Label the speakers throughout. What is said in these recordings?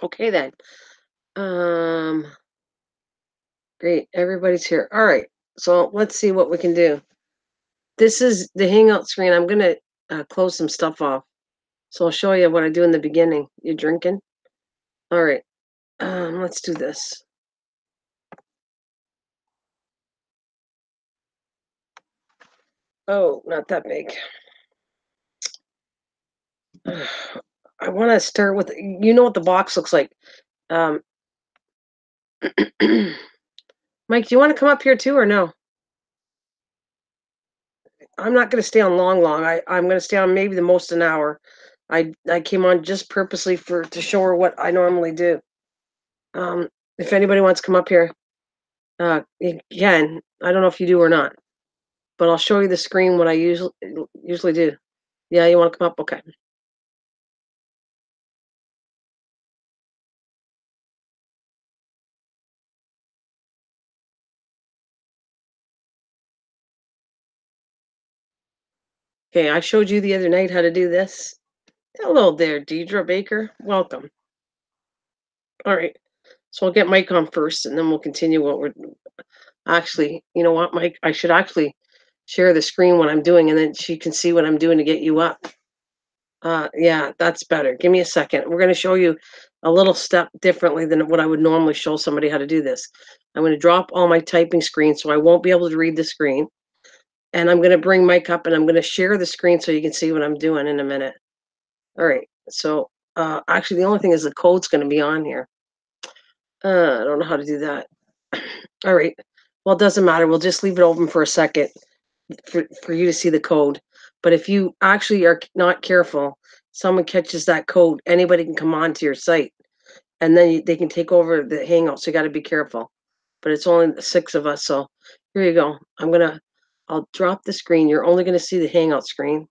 Speaker 1: Okay then. Um, Great. Everybody's here. All right. So let's see what we can do. This is the Hangout screen. I'm gonna close some stuff off. So I'll show you what I do in the beginning. You drinking? All right. Let's do this. Oh, not that big. I want to start with. You know what the box looks like. Um, Mike, do you want to come up here too, or no? I'm not going to stay on long. I'm going to stay on maybe the most an hour. I came on just purposely for to show her what I normally do. Um, if anybody wants to come up here, you can. I don't know if you do or not, but I'll show you the screen what I usually do. Yeah, you want to come up? Okay. Okay, I showed you the other night how to do this. Hello there, Deidre Baker. Welcome. All right. So I'll get Mike on first, and then we'll continue what we're actually. You know what, Mike? I should actually share the screen what I'm doing, and then she can see what I'm doing to get you up. Yeah, that's better. Give me a second. We're going to show you a little step differently than what I would normally show somebody how to do this. I'm going to drop all my typing screen so I won't be able to read the screen. And I'm going to bring Mike up and I'm going to share the screen so you can see what I'm doing in a minute. All right. So, actually, the only thing is the code's going to be on here. I don't know how to do that. All right. Well, it doesn't matter. We'll just leave it open for a second for you to see the code. But if you actually are not careful, someone catches that code, anybody can come onto your site, and then they can take over the Hangout. So you got to be careful. But it's only the six of us, so here you go. I'll drop the screen. You're only gonna see the Hangout screen.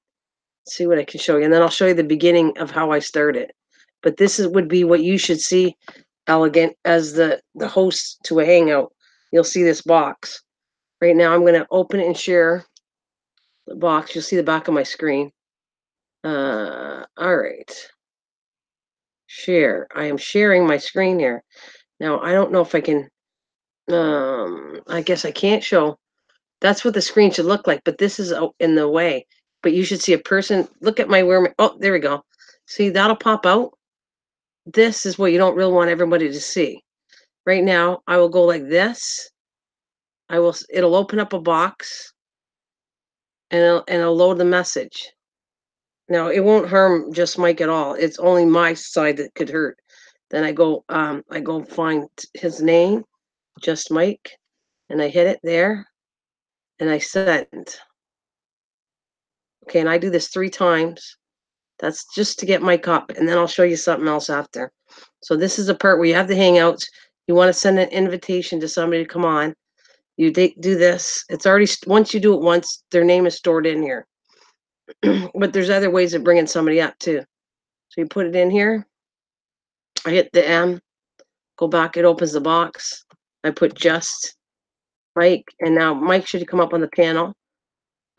Speaker 1: See what I can show you, and then I'll show you the beginning of how I started. But this would be what you should see, Elegant, as the host to a Hangout. You'll see this box. Right now, I'm gonna open it and share the box. You'll see the back of my screen. All right. Share. I am sharing my screen here. Now, I don't know if I can, I guess I can't show. That's what the screen should look like, but this is in the way. But you should see a person. Look at my where. Oh, there we go. See, that'll pop out. This is what you don't really want everybody to see. Right now, I will go like this. It'll open up a box and it'll load the message. Now, it won't harm just Mike at all. It's only my side that could hurt. Then I go find his name, just Mike, and I hit it there, and I send. Okay, and I do this 3 times. That's just to get Mike up, and then I'll show you something else after. So this is the part where you have the Hangouts. You want to send an invitation to somebody to come on. You do this. It's already once you do it once, their name is stored in here. But there's other ways of bringing somebody up too. So you put it in here. I hit the M. Go back. It opens the box. I put just Mike, and now Mike should come up on the panel.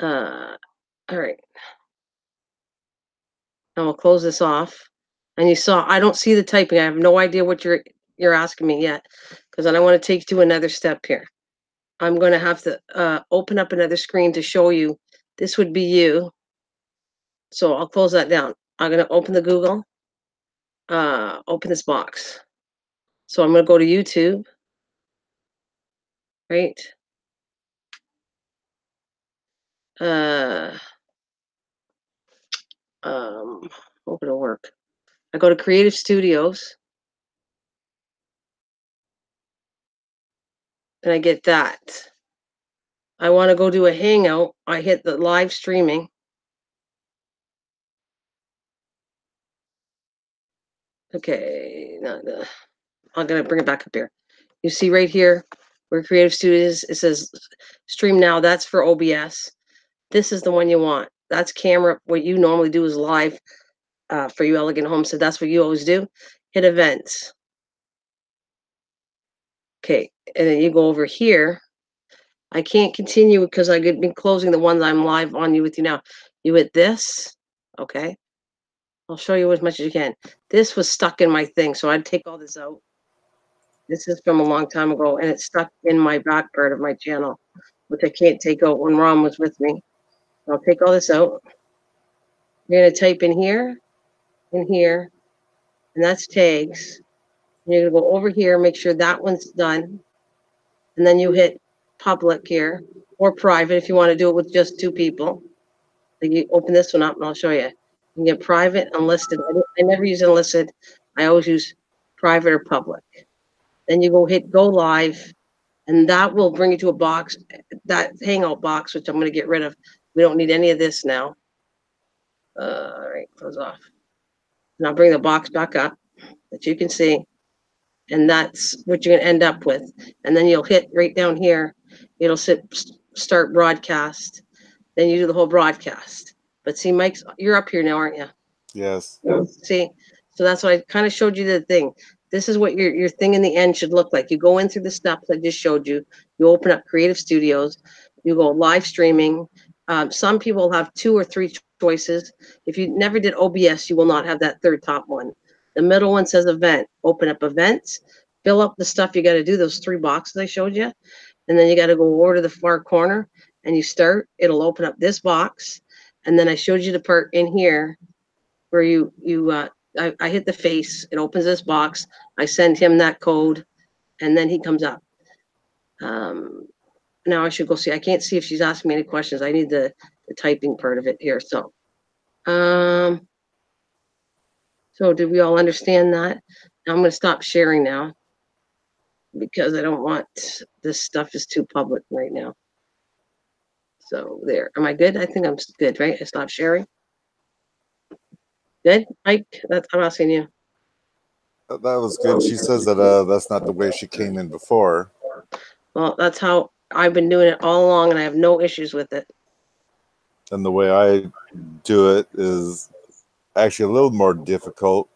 Speaker 1: All right. And we'll close this off. And you saw, I don't see the typing. I have no idea what you're asking me yet, because I don't want to take you to another step here. I'm going to have to open up another screen to show you. This would be you. So I'll close that down. I'm going to open the Google, open this box. So I'm going to go to YouTube, right? Uh, Hope it'll work. I go to Creative Studios, and I get that. I want to go do a Hangout. I hit the live streaming. Okay, I'm gonna bring it back up here. You see right here where Creative Studios, it says stream now. That's for OBS. This is the one you want. That's camera. What you normally do is live for you Elegant Home. So that's what you always do. Hit events. Okay, and then you go over here. I can't continue because I've been closing the ones I'm live on you with you now. You hit this. Okay. I'll show you as much as you can. This was stuck in my thing, so I'd take all this out. This is from a long time ago, and it's stuck in my back part of my channel, which I can't take out when Ron was with me. I'll take all this out. You're going to type in here, and that's tags. And you're going to go over here, make sure that one's done. And then you hit public here, or private if you want to do it with just 2 people. So you open this one up, and I'll show you. You can get private, unlisted. I never use unlisted. I always use private or public. Then you go hit go live, and that will bring you to a box, that hangout box, which I'm going to get rid of. We don't need any of this now. All right, close off. And I'll bring the box back up that you can see. And that's what you're going to end up with. And then you'll hit right down here. It'll start broadcast. Then you do the whole broadcast. But see, Mike's, you're up here now, aren't you?
Speaker 2: Yes.
Speaker 1: See, so that's what I kind of showed you the thing. This is what your thing in the end should look like. You go in through the steps I just showed you. You open up Creative Studios. You go live streaming. Some people have 2 or 3 choices. If you never did OBS, you will not have that third top one. The middle one says event. Open up events. Fill up the stuff you got to do, those 3 boxes I showed you. And then you got to go over to the far corner and you start. It'll open up this box. And then I showed you the part in here where I hit the face. It opens this box. I send him that code, and then he comes up. Now I should go see. I can't see if she's asking me any questions. I need the typing part of it here. So, so did we all understand that? Now I'm going to stop sharing now because I don't want, this stuff is too public right now. So there. Am I good? I think I'm good, right? I stopped sharing. Good, Mike? I'm asking you.
Speaker 2: That was good. She says that that's not the way she came in before.
Speaker 1: Well, that's how I've been doing it all along, and I have no issues with it.
Speaker 2: And the way I do it is actually a little more difficult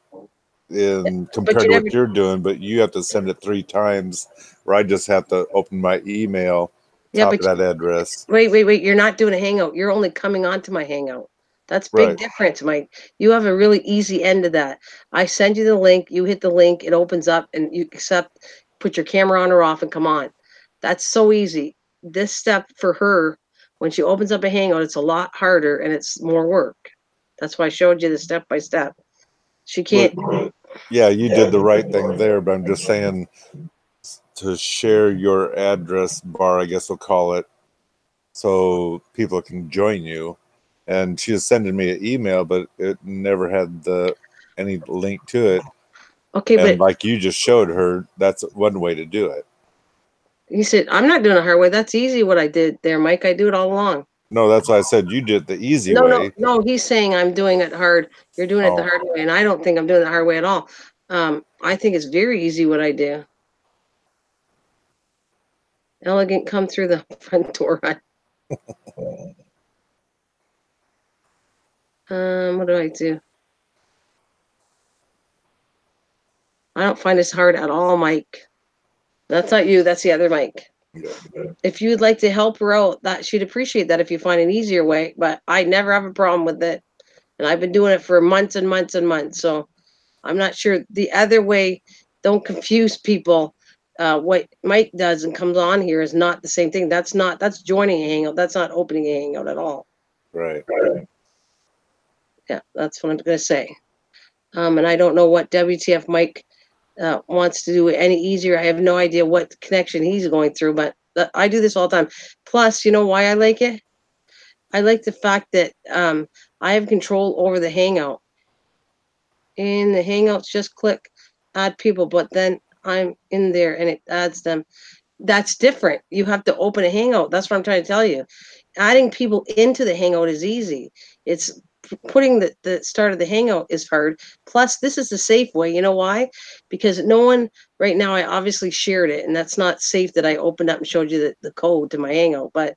Speaker 2: compared to what you're doing, but you have to send it 3 times, where I just have to open my email, top of that address.
Speaker 1: Wait. You're not doing a Hangout. You're only coming onto my Hangout. That's big difference, Mike. You have a really easy end to that. I send you the link. You hit the link. It opens up, and you put your camera on or off, and come on. That's so easy. This step for her, when she opens up a Hangout, it's a lot harder and it's more work. That's why I showed you the step by step. She can't.
Speaker 2: Yeah, you did the right thing there, but I'm just saying to share your address bar, I guess we'll call it, so people can join you. And she was sending me an email, but it never had any link to it.
Speaker 1: Okay,
Speaker 2: and
Speaker 1: but
Speaker 2: like you just showed her, that's one way to do it.
Speaker 1: He said, I'm not doing it a hard way. That's easy what I did there, Mike. I do it all along.
Speaker 2: No, that's why I said you did the easy way.
Speaker 1: No, he's saying I'm doing it hard. You're doing it the hard way, and I don't think I'm doing it the hard way at all. I think it's very easy what I do. Elegant, come through the front door. What do I do? I don't find this hard at all, Mike. That's not you. That's the other Mike.
Speaker 2: Yeah.
Speaker 1: If you'd like to help her out, that she'd appreciate that if you find an easier way. But I never have a problem with it, and I've been doing it for months and months and months. So I'm not sure the other way. Don't confuse people. What Mike does and comes on here is not the same thing. That's joining a Hangout. That's not opening a Hangout at all.
Speaker 2: Right.
Speaker 1: Yeah, that's what I'm going to say. And I don't know what WTF Mike wants to do it any easier. I have no idea what connection he's going through, but I do this all the time. Plus, you know why I like it? I like the fact that I have control over the Hangout. In the Hangouts, just click add people, but then I'm in there and it adds them. That's different. You have to open a Hangout. That's what I'm trying to tell you. Adding people into the Hangout is easy. It's putting the start of the Hangout is hard. Plus, this is the safe way. You know why? Because no one right now, I obviously shared it, and that's not safe that I opened up and showed you the code to my Hangout. But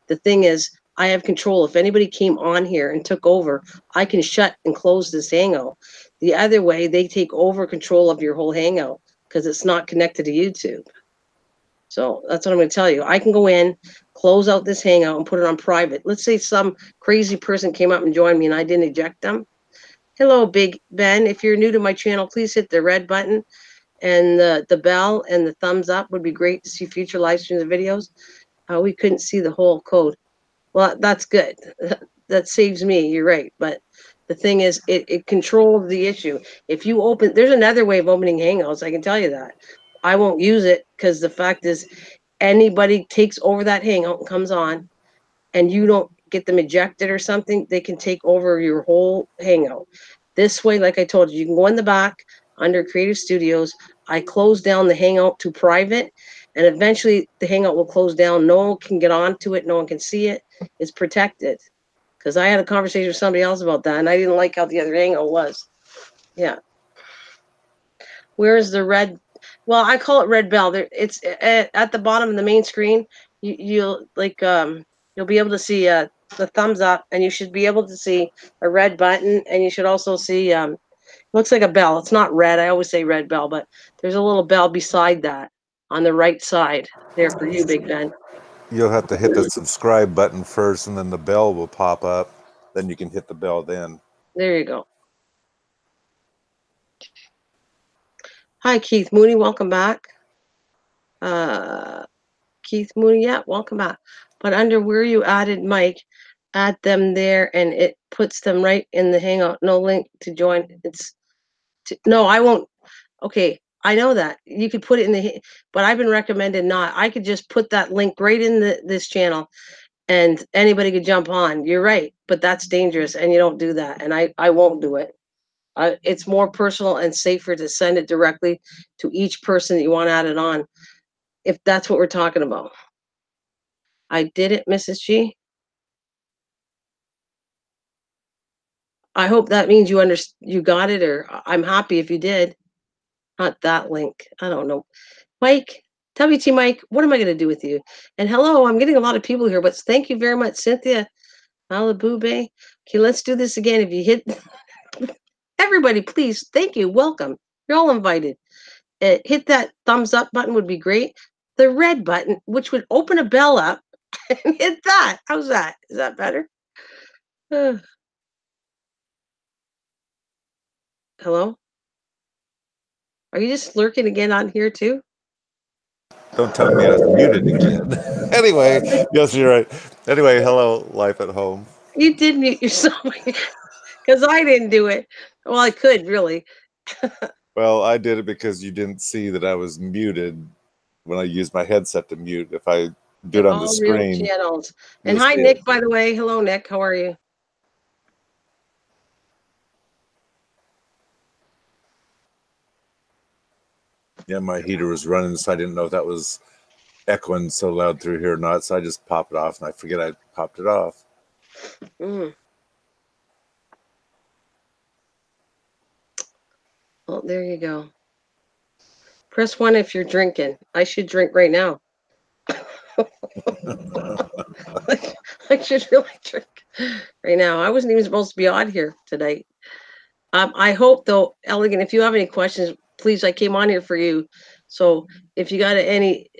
Speaker 1: the thing is, I have control. If anybody came on here and took over, I can shut and close this Hangout. The other way, they take over control of your whole Hangout because it's not connected to YouTube. So that's what I'm going to tell you. I can go in, close out this Hangout, and put it on private. Let's say some crazy person came up and joined me and I didn't eject them. Hello, Big Ben. If you're new to my channel, please hit the red button and the bell and the thumbs up would be great to see future live streams and videos. We couldn't see the whole code. Well, that's good. That saves me. You're right. But the thing is, it controls the issue. If you open, there's another way of opening Hangouts. I can tell you that. I won't use it because the fact is, anybody takes over that Hangout and comes on, and you don't get them ejected or something, they can take over your whole Hangout. This way, like I told you, you can go in the back under Creative Studios. I close down the Hangout to private, and eventually the Hangout will close down. No one can get onto it. No one can see it. It's protected. Because I had a conversation with somebody else about that, and I didn't like how the other Hangout was. Yeah. Where's the red? Well, I call it red bell. There, it's at the bottom of the main screen. You'll like you'll be able to see the thumbs up, and you should be able to see a red button, and you should also see looks like a bell. It's not red. I always say red bell, but there's a little bell beside that on the right side there for you, Big Ben.
Speaker 2: You'll have to hit the subscribe button first, and then the bell will pop up. Then you can hit the bell then.
Speaker 1: There you go. Hi, Keith Mooney. Welcome back. Keith Mooney, yeah, welcome back. But under where you added Mike, add them there, and it puts them right in the Hangout. No link to join. No, I won't. Okay, I know that you could put it in but I've been recommended not. I could just put that link right in this channel, and anybody could jump on. You're right, but that's dangerous, and you don't do that, and I won't do it. It's more personal and safer to send it directly to each person that you want added on, if that's what we're talking about. I did it, Mrs. G. I hope that means you got it, or I'm happy if you did. Not that link. I don't know. Mike, WT Mike, what am I going to do with you? And hello, I'm getting a lot of people here, but thank you very much, Cynthia Malibu Bay. Okay, let's do this again. If you hit everybody, please, thank you. Welcome. You're all invited. Hit that thumbs up button would be great. The red button, which would open a bell up, and hit that. How's that? Is that better? Hello? Are you just lurking again on here too?
Speaker 2: Don't tell me I was muted again. Anyway, yes, you're right. Anyway, hello, life at home.
Speaker 1: You did mute yourself because I didn't do it. Well, I could really.
Speaker 2: Well, I did it because you didn't see that I was muted when I used my headset to mute. If I do it on the screen.
Speaker 1: Channels. And hi, Nick, by the way. Hello, Nick. How are you?
Speaker 2: Yeah, my heater was running, so I didn't know if that was echoing so loud through here or not. So I just pop it off, and I forget I popped it off.
Speaker 1: Well, there you go. Press 1 if you're drinking. I should drink right now. I should really drink right now. I wasn't even supposed to be on here tonight. I hope, though, Elegant, if you have any questions, please, I came on here for you. So if you got any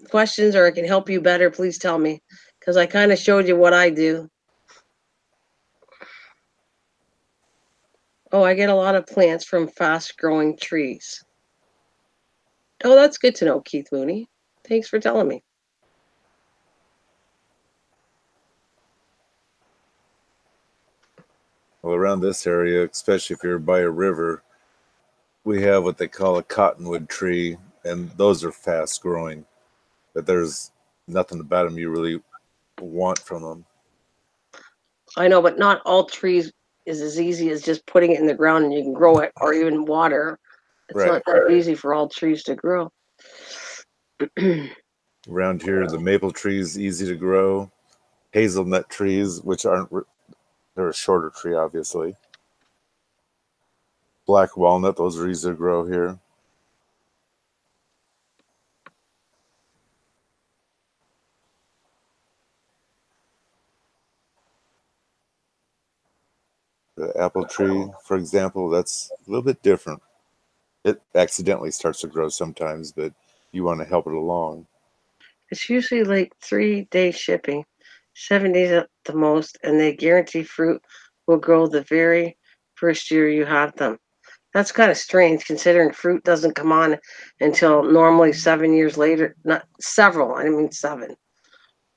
Speaker 1: questions or I can help you better, please tell me, because I kind of showed you what I do. Oh, I get a lot of plants from fast-growing trees. Oh, that's good to know, Keith Mooney. Thanks for telling me.
Speaker 2: Well, around this area, especially if you're by a river, we have what they call a cottonwood tree, and those are fast growing. But there's nothing about them you really want from them.
Speaker 1: I know, but not all trees is as easy as just putting it in the ground and you can grow it, or even water. It's not that easy for all trees to grow.
Speaker 2: Around here, the maple tree is easy to grow. Hazelnut trees, which aren't, they're a shorter tree, obviously. Black walnut, those are easy to grow here. The apple tree, for example, that's a little bit different. It accidentally starts to grow sometimes, but you want to help it along.
Speaker 1: It's usually like 3-day shipping, 7 days at the most, and they guarantee fruit will grow the very first year you have them. That's kind of strange considering fruit doesn't come on until normally 7 years later. Not several, I mean 7.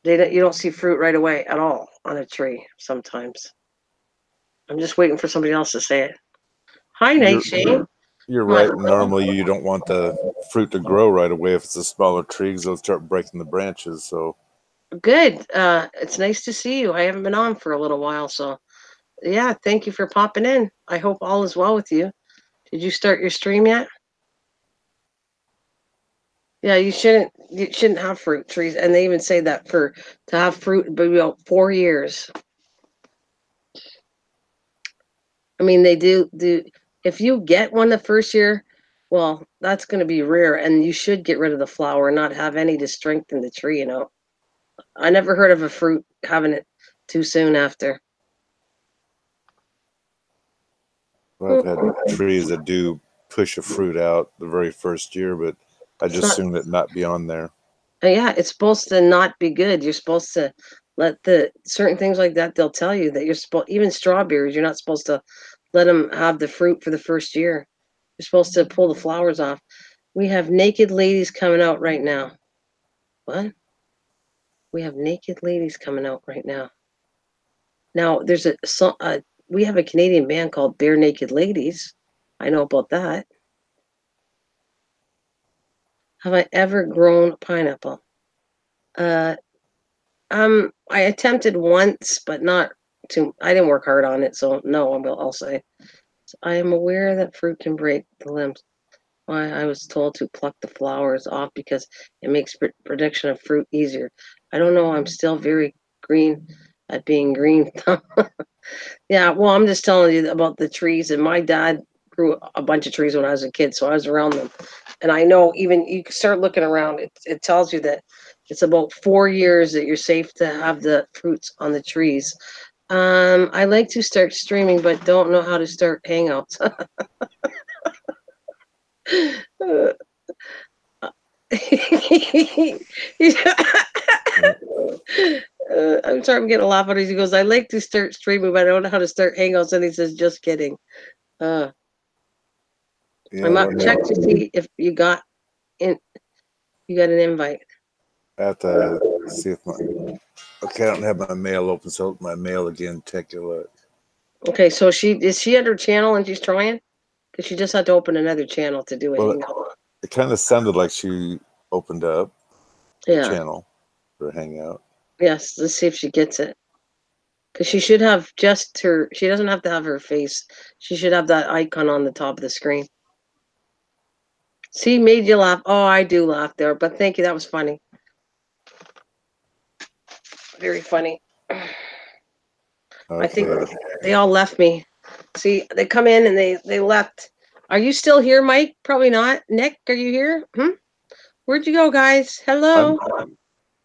Speaker 1: You don't see fruit right away at all on a tree sometimes. I'm just waiting for somebody else to say it. Hi,
Speaker 2: You're
Speaker 1: Nightshade.
Speaker 2: you're
Speaker 1: Come on.
Speaker 2: right. Normally, you don't want the fruit to grow right away if it's a smaller tree, because they'll start breaking the branches. So
Speaker 1: Good. It's nice to see you. I haven't been on for a little while, so yeah, thank you for popping in. I hope all is well with you. Did you start your stream yet? Yeah, you shouldn't have fruit trees, and they even say that for to have fruit it'd be about 4 years. I mean, they do. If you get one the first year, well, that's going to be rare, and you should get rid of the flower and not have any to strengthen the tree. I never heard of a fruit having it too soon after.
Speaker 2: I've had trees that do push a fruit out the very first year, but I
Speaker 1: It's
Speaker 2: just
Speaker 1: not.
Speaker 2: assumed it not be on there.
Speaker 1: Yeah, it's supposed to not be good. You're supposed to let the certain things like that. They'll tell you that you're supposed even strawberries. You're not supposed to let them have the fruit for the first year. You're supposed to pull the flowers off. We have naked ladies coming out right now. What? We have naked ladies coming out right now. Now there's we have a Canadian band called Bare Naked Ladies. I know about that. Have I ever grown pineapple? Uh, I attempted once, but not too. I didn't work hard on it, so no. I'll say. I am aware that fruit can break the limbs. Why I was told to pluck the flowers off because it makes production of fruit easier. I don't know. I'm still very green at being green. Yeah, well, I'm just telling you about the trees, and my dad grew a bunch of trees when I was a kid, so I was around them, and I know even you can start looking around. It tells you that it's about 4 years that you're safe to have the fruits on the trees. I like to start streaming, but don't know how to start Hangouts. I'm sorry, I'm getting a laugh out of it. He goes, I like to start streaming, but I don't know how to start Hangouts. And he says, just kidding. Uh,
Speaker 2: Yeah,
Speaker 1: I'm up check to see if you got an invite.
Speaker 2: I have to see if my okay. I don't have my mail open, so my mail again. Take a look.
Speaker 1: Okay, so is she at her channel and she's trying? Because she just had to open another channel to do it.
Speaker 2: Well, it kind of sounded like she opened up the
Speaker 1: Yeah.
Speaker 2: channel for Hangout.
Speaker 1: Yes, let's see if she gets it. Because she should have just her. She doesn't have to have her face. She should have that icon on the top of the screen. See, made you laugh. Oh, I do laugh there, but thank you. That was funny. Very funny.
Speaker 2: Okay.
Speaker 1: I think they all left me. See, they come in and they left. Are you still here, Mike? Probably not. Nick, are you here? Where'd you go, guys? Hello.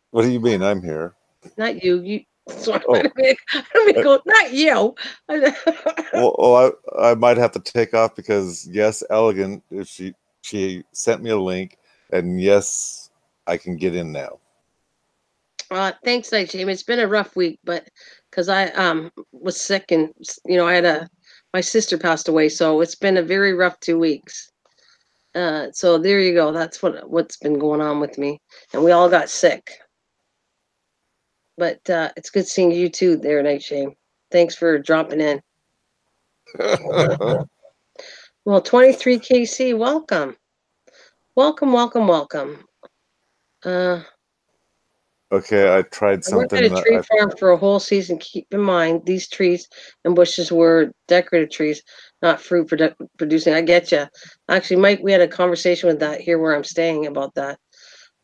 Speaker 2: What do you mean? I'm here.
Speaker 1: Not you. You. So I don't go. Not you.
Speaker 2: Well, I might have to take off because yes, Elegant. If she sent me a link, and yes, I can get in now.
Speaker 1: Thanks, Jamie. It's been a rough week, but because I was sick and I had my sister passed away, so it's been a very rough 2 weeks. So there you go. That's what's been going on with me, and we all got sick. But it's good seeing you too there, Nightshade. Thanks for dropping in. Well, 23KC, welcome. Welcome.
Speaker 2: Okay, I tried something.
Speaker 1: I worked at a tree farm for a whole season. Keep in mind, these trees and bushes were decorative trees, not fruit producing. I get you. Actually, Mike, we had a conversation with that here where I'm staying about that.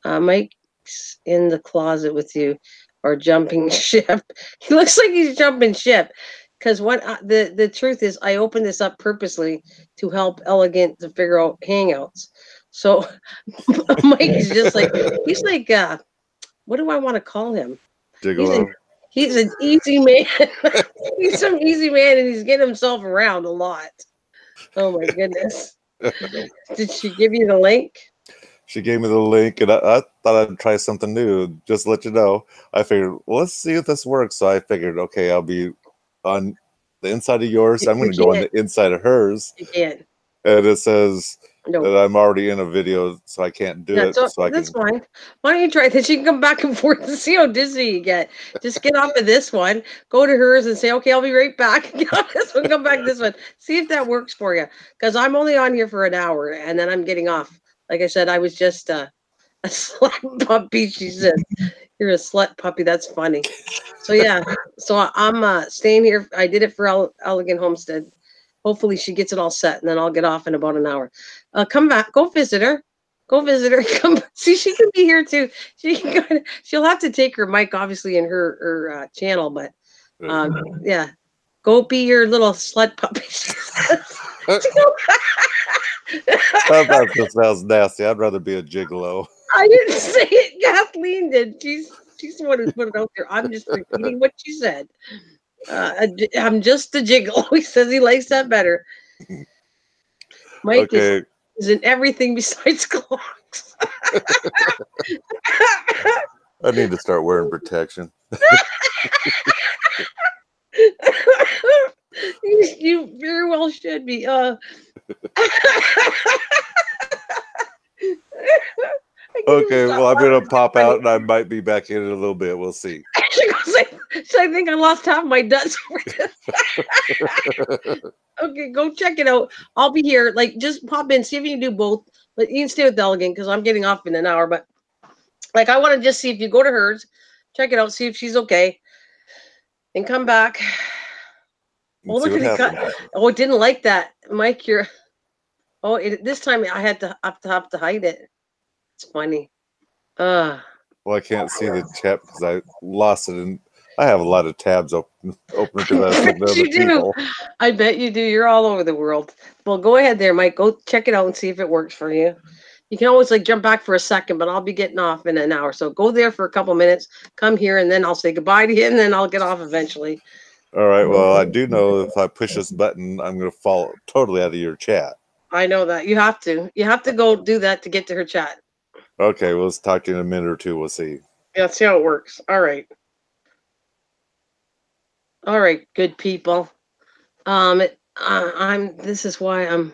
Speaker 1: Mike's in the closet with you, or jumping ship. He looks like he's jumping ship. Because the truth is, I opened this up purposely to help Elegant to figure out Hangouts. So Mike is just like he's like. What do I want to call him?
Speaker 2: Gigolo.
Speaker 1: He's an easy man. He's some easy man, and he's getting himself around a lot. Oh my goodness! Did she give you the link?
Speaker 2: She gave me the link, and I thought I'd try something new. Just to let you know, I figured, well, let's see if this works. So I figured, okay, I'll be on the inside of yours. I'm
Speaker 1: You
Speaker 2: going to go on
Speaker 1: can't.
Speaker 2: the inside of hers,
Speaker 1: You can't.
Speaker 2: and it says
Speaker 1: No.
Speaker 2: that I'm already in a video, so I can't do
Speaker 1: Yeah,
Speaker 2: it.
Speaker 1: so
Speaker 2: So I
Speaker 1: that's
Speaker 2: can.
Speaker 1: fine. Why don't you try this? You can come back and forth and see how dizzy you get. Just get off of this one, go to hers and say, okay, I'll be right back. Get off this one, come back to this one. See if that works for you. Because I'm only on here for an hour and then I'm getting off. Like I said, I was just a slut puppy, she said. You're a slut puppy. That's funny. So yeah, so I'm staying here. I did it for Elegant Homestead. Hopefully she gets it all set, and then I'll get off in about an hour. Come back, go visit her. Go visit her. Come see, she can be here too. She can go. She'll have to take her mic, obviously, in her channel, but yeah, go be your little slut puppy.
Speaker 2: That just sounds nasty. I'd rather be a gigolo.
Speaker 1: I didn't say it. Kathleen did. She's the one who put it out there. I'm just repeating what she said. I'm just a jiggle. He says he likes that better. Mike
Speaker 2: Okay.
Speaker 1: is in everything besides clocks.
Speaker 2: I need to start wearing protection.
Speaker 1: You very well should be.
Speaker 2: Okay, well, I'm gonna pop out, and I might be back in a little bit. We'll see.
Speaker 1: So I think I lost half my nuts over this. Okay, go check it out. I'll be here. Like, just pop in, see if you can do both. But you can stay with Elegant because I'm getting off in an hour. But like, I want to just see if you go to hers, check it out, see if she's okay, and come back. Oh, look at it cut. Oh, it didn't like that, Mike. You're. Oh, this time I had to have to hide it. It's funny.
Speaker 2: Well, I can't see the chat because I lost it, and I have a lot of tabs open because I was thinking of other people.
Speaker 1: I bet you do. You're all over the world. Well, go ahead there, Mike. Go check it out and see if it works for you. You can always like jump back for a second, but I'll be getting off in an hour. So go there for a couple minutes, come here, and then I'll say goodbye to you, and then I'll get off eventually.
Speaker 2: All right. Well, I do know if I push this button, I'm going to fall totally out of your chat.
Speaker 1: I know that. You have to. You have to go do that to get to her chat.
Speaker 2: Okay. Well, let's talk to you in a minute or two. We'll see.
Speaker 1: Yeah, see how it works. All right. All right, good people. This is why I'm.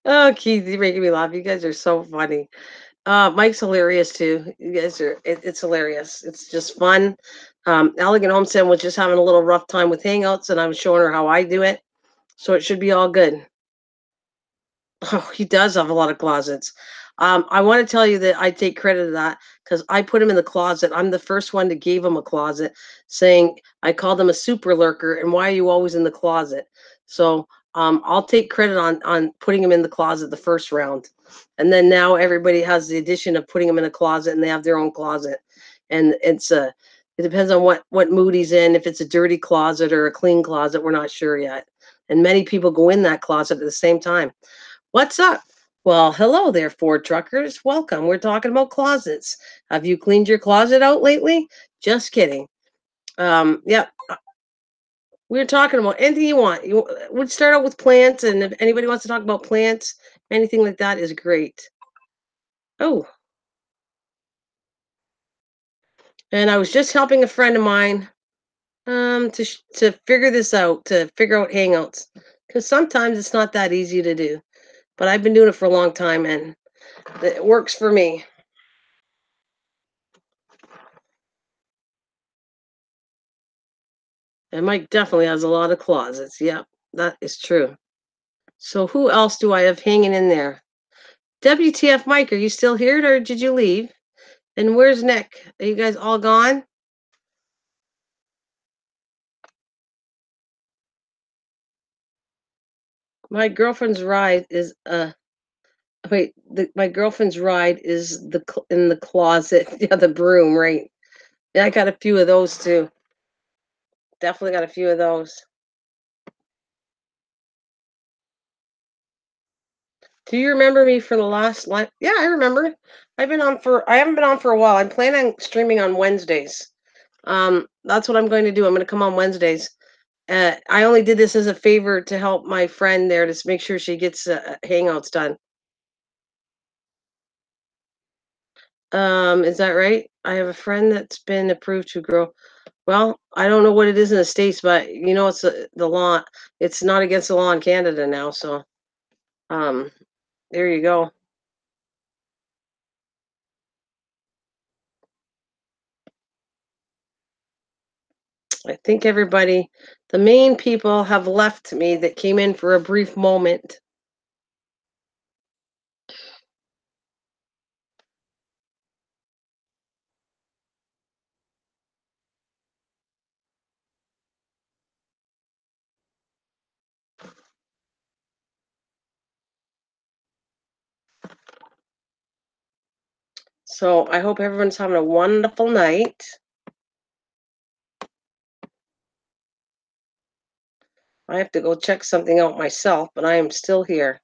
Speaker 1: Oh, Keith, you're making me laugh. You guys are so funny. Mike's hilarious too. You guys are. It's hilarious. It's just fun. Elegant Homestead was just having a little rough time with Hangouts, and I'm showing her how I do it. So it should be all good. Oh, he does have a lot of closets. I want to tell you that I take credit of that because I put him in the closet. I'm the first one to give him a closet, saying I called him a super lurker, and why are you always in the closet? So I'll take credit on putting him in the closet the first round, and then now everybody has the addition of putting him in a closet, and they have their own closet, and it depends on what mood he's in. If it's a dirty closet or a clean closet, we're not sure yet. And many people go in that closet at the same time. What's up? Well, hello there, Ford truckers. Welcome. We're talking about closets. Have you cleaned your closet out lately? Just kidding. Yeah. We're talking about anything you want. We'd start out with plants, and if anybody wants to talk about plants, anything like that is great. Oh. And I was just helping a friend of mine to figure this out, to figure out Hangouts. Because sometimes it's not that easy to do. But I've been doing it for a long time, and it works for me. And Mike definitely has a lot of closets. Yep, that is true. So who else do I have hanging in there? WTF Mike, are you still here or did you leave? And where's Nick? Are you guys all gone? My girlfriend's ride is my girlfriend's ride is in the closet. Yeah, the broom, right? Yeah, I got a few of those too. Definitely got a few of those. Do you remember me for the last live? Yeah, I remember. I haven't been on for a while. I'm planning on streaming on Wednesdays. That's what I'm going to do. I'm going to come on Wednesdays. I only did this as a favor to help my friend there to make sure she gets Hangouts done. Is that right? I have a friend that's been approved to grow. Well, I don't know what it is in the States, but it's the law. It's not against the law in Canada now, so um, there you go. I think everybody, the main people have left me that came in for a brief moment. So I hope everyone's having a wonderful night. I have to go check something out myself, but I am still here.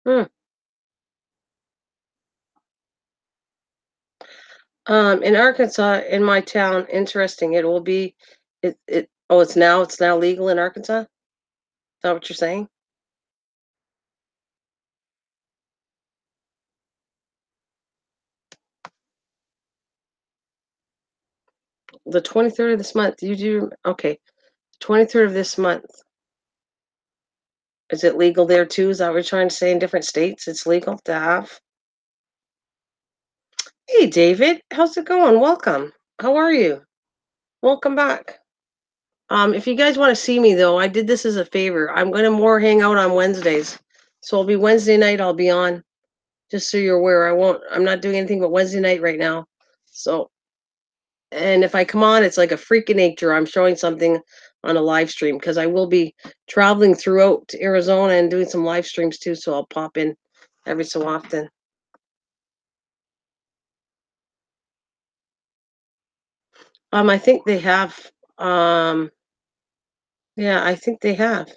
Speaker 1: Hmm. In Arkansas, in my town, interesting. It will be, it's now legal in Arkansas. Is that what you're saying? The 23rd of this month. You do okay. 23rd of this month. Is it legal there too? Is that what you're trying to say? In different states, it's legal to have. Hey, David, how's it going? Welcome. How are you? Welcome back. If you guys want to see me though, I did this as a favor. I'm gonna more hang out on Wednesdays. So it'll be Wednesday night, I'll be on, just so you're aware. I'm not doing anything but Wednesday night right now. So and if I come on, it's like a freak of nature. I'm showing something on a live stream because I will be traveling throughout Arizona and doing some live streams too, so I'll pop in every so often. I think they have. Um, yeah, I think they have.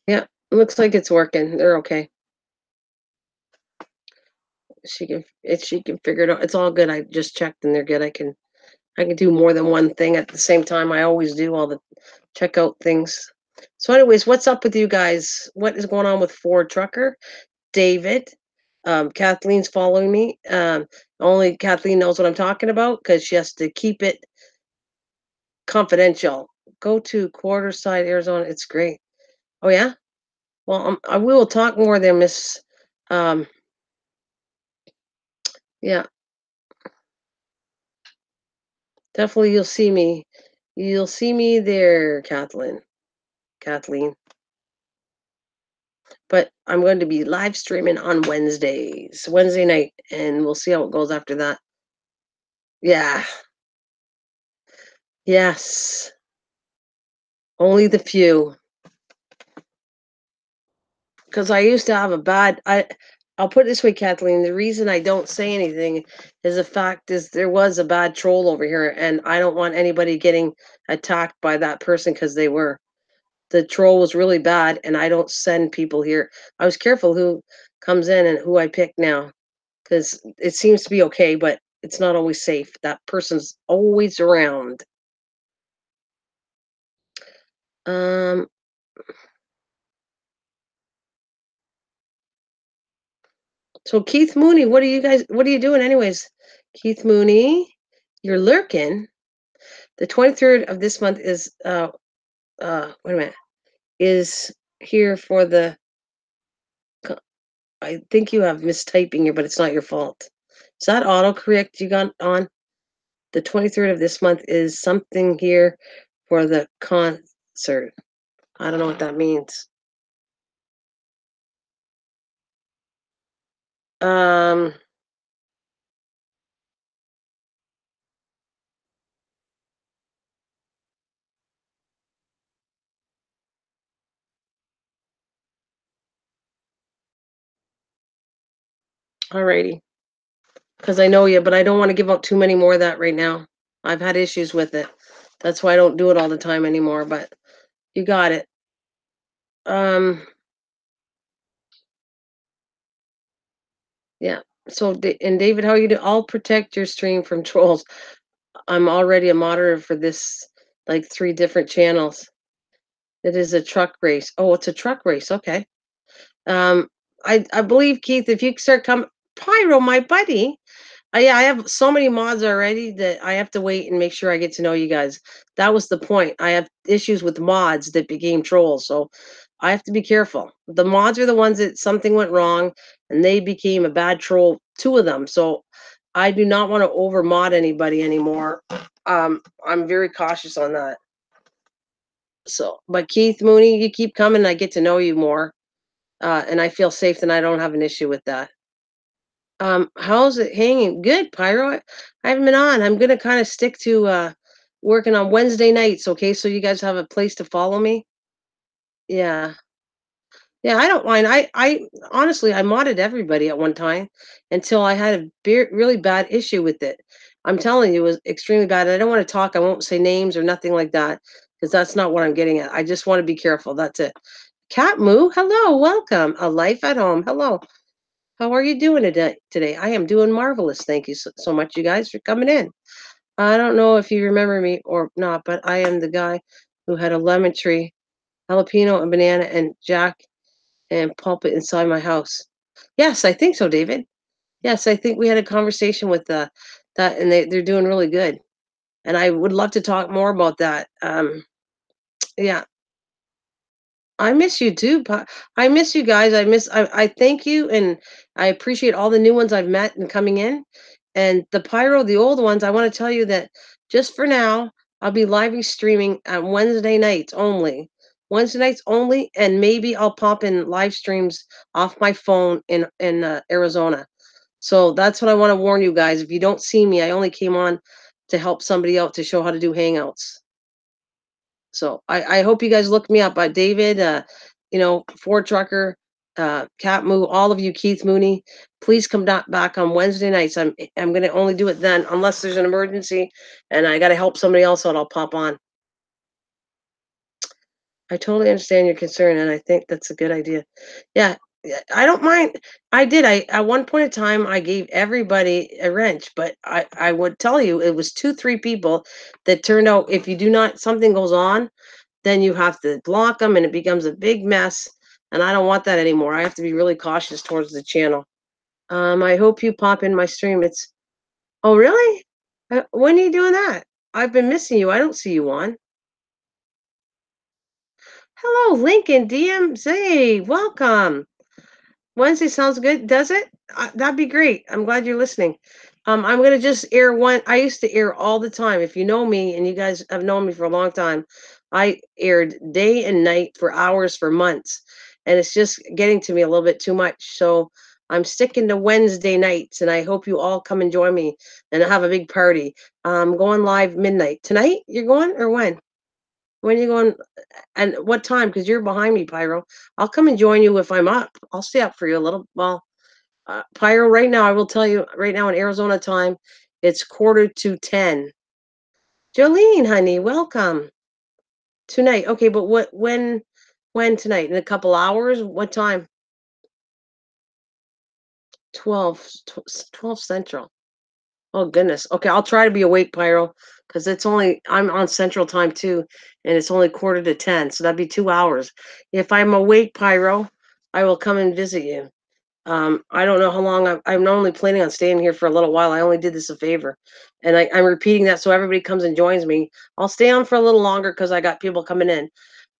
Speaker 1: Yeah, it looks like it's working. They're okay. She can figure it out. It's all good. I just checked and they're good. I can do more than one thing at the same time. I always do all the checkout things. So, anyways, what's up with you guys? What is going on with Ford Trucker? David. Kathleen's following me. Only Kathleen knows what I'm talking about because she has to keep it confidential. Go to Quarterside, Arizona. It's great. Oh yeah. Well, I will talk more there, Miss. Um, yeah, definitely. You'll see me. You'll see me there, Kathleen. Kathleen. But I'm going to be live streaming on Wednesdays, Wednesday night, and we'll see how it goes after that. Yeah. Yes. Only the few. Because I used to have a bad I'll put it this way, Kathleen, the reason I don't say anything is the fact is there was a bad troll over here and I don't want anybody getting attacked by that person because they were. The troll was really bad and I don't send people here. I was careful who comes in and who I pick now because it seems to be okay, but it's not always safe. That person's always around. Um, so Keith Mooney, what are you doing anyways? Keith Mooney, you're lurking. The 23rd of this month is wait a minute, is here for the I think you have mistyping here, but it's not your fault. Is that autocorrect you got on? The 23rd of this month is something here for the concert. I don't know what that means. Um Alrighty. Because I know you, but I don't want to give out too many more of that right now. I've had issues with it. That's why I don't do it all the time anymore, but you got it. Um, yeah. So, and David, how you do? I'll protect your stream from trolls. I'm already a moderator for this, like 3 different channels. It is a truck race. Oh, it's a truck race. Okay. Um, I believe Keith, if you start coming, Pyro, my buddy. Yeah, I have so many mods already that I have to wait and make sure I get to know you guys. That was the point. I have issues with mods that became trolls, so I have to be careful. The mods are the ones that something went wrong and they became a bad troll, 2 of them. So I do not want to over mod anybody anymore. I'm very cautious on that. So, but Keith Mooney, you keep coming, I get to know you more, and I feel safe, and I don't have an issue with that. How's it hanging? Good, Pyro. I haven't been on. I'm gonna kind of stick to working on Wednesday nights, okay? So you guys have a place to follow me. Yeah. Yeah, I don't mind. I honestly I modded everybody at one time until I had a really bad issue with it. I'm telling you, it was extremely bad. I don't want to talk. I won't say names or nothing like that because that's not what I'm getting at. I just want to be careful. That's it. Cat Moo, hello, welcome. A life at home. Hello. How are you doing today? I am doing marvelous. Thank you so much, you guys, for coming in. I don't know if you remember me or not, but I am the guy who had a lemon tree, jalapeno, and banana, and jack and pulpit inside my house. Yes, I think so, David. Yes, I think we had a conversation with that, and they're doing really good. And I would love to talk more about that. Yeah, I miss you too. I miss you guys. I thank you and I appreciate all the new ones I've met and coming in. And the Pyro, the old ones, I want to tell you that just for now, I'll be live streaming on Wednesday nights only. Wednesday nights only, and maybe I'll pop in live streams off my phone in Arizona. So that's what I want to warn you guys. If you don't see me, I only came on to help somebody out to show how to do hangouts. So I hope you guys look me up. David, Ford Trucker, Cat Moo, all of you, Keith Mooney, please come back on Wednesday nights. I'm gonna only do it then, unless there's an emergency and I gotta help somebody else out. I'll pop on. I totally understand your concern, and I think that's a good idea. Yeah, yeah, I don't mind. I did. I at one point in time I gave everybody a wrench, but I would tell you it was 2, 3 people that turned out if you do not something goes on, then you have to block them and it becomes a big mess. And I don't want that anymore. I have to be really cautious towards the channel. I hope you pop in my stream. Oh, really? When are you doing that? I've been missing you. I don't see you on. Hello, Lincoln DMZ. Welcome. Wednesday sounds good, does it? That'd be great. I'm glad you're listening. I'm gonna just air one. I used to air all the time. If you know me, and you guys have known me for a long time, I aired day and night for hours for months, and it's just getting to me a little bit too much. So I'm sticking to Wednesday nights, and I hope you all come and join me and have a big party. I'm going live midnight tonight. You're going or when? When are you going? And what time? Because you're behind me, Pyro. I'll come and join you if I'm up. I'll stay up for you a little. Well, Pyro, right now, I will tell you right now in Arizona time, it's 9:45. Jolene, honey, welcome tonight. Okay, but when tonight? In a couple hours? What time? 12, 12 Central. Oh goodness. Okay, I'll try to be awake, Pyro, because I'm on Central Time too, and it's only 9:45, so that'd be 2 hours. If I'm awake, Pyro, I will come and visit you. I don't know how long I'm only planning on staying here for a little while. I only did this a favor, and I'm repeating that so everybody comes and joins me. I'll stay on for a little longer because I got people coming in,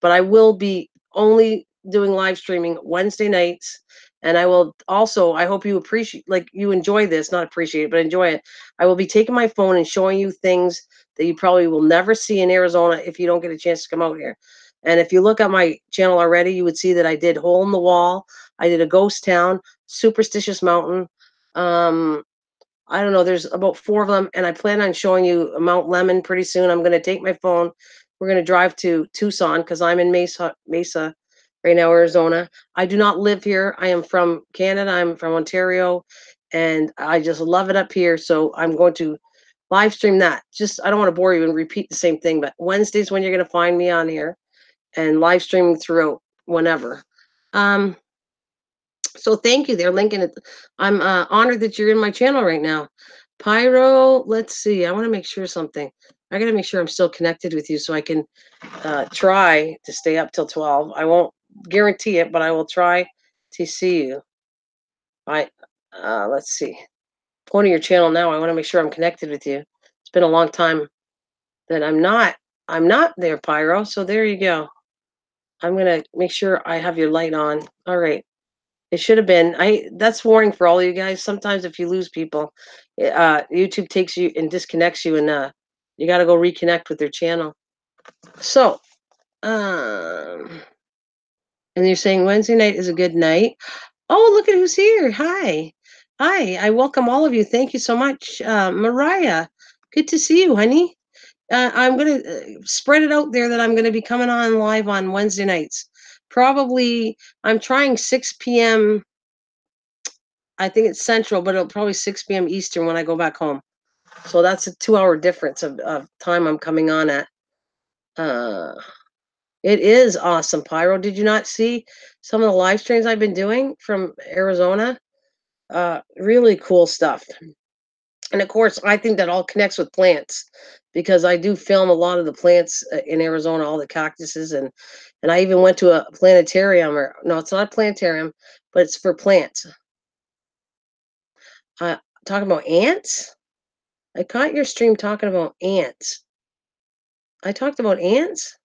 Speaker 1: but I will be only doing live streaming Wednesday nights. And I will also, I hope you like you enjoy this, not appreciate it, but enjoy it. I will be taking my phone and showing you things that you probably will never see in Arizona if you don't get a chance to come out here. And if you look at my channel already, you would see that I did Hole in the Wall. I did a ghost town, Superstitious Mountain. Um, I don't know. There's about 4 of them, and I plan on showing you Mount Lemon pretty soon. I'm going to take my phone. We're going to drive to Tucson because I'm in Mesa right now, Arizona. I do not live here. I am from Canada. I'm from Ontario, and I just love it up here. So I'm going to live stream that. Just I don't want to bore you and repeat the same thing, but Wednesdays when you're going to find me on here and live streaming throughout whenever. Um, so thank you there, Lincoln. I'm honored that you're in my channel right now. Pyro, let's see. I want to make sure something. I got to make sure I'm still connected with you so I can try to stay up till 12. I won't guarantee it, but I will try to see you. I let's see. Going to your channel now. I want to make sure I'm connected with you. It's been a long time that I'm not. I'm not there, Pyro. So there you go. I'm gonna make sure I have your light on. All right. It should have been. That's warning for all of you guys. Sometimes if you lose people, YouTube takes you and disconnects you, and you got to go reconnect with their channel. So, and you're saying Wednesday night is a good night. Oh, look at who's here. Hi. Hi. I welcome all of you. Thank you so much. Mariah, good to see you, honey. I'm going to spread it out there that I'm going to be coming on live on Wednesday nights. Probably, I'm trying 6 p.m. I think it's Central, but it'll probably 6 p.m. Eastern when I go back home. So that's a 2-hour difference of time I'm coming on at. Uh, it is awesome, Pyro. Did you not see some of the live streams I've been doing from Arizona? Really cool stuff. And of course, I think that all connects with plants because I do film a lot of the plants in Arizona, all the cactuses, and I even went to a planetarium, or no, it's not a planetarium, but it's for plants. Talking about ants. I caught your stream talking about ants. I talked about ants.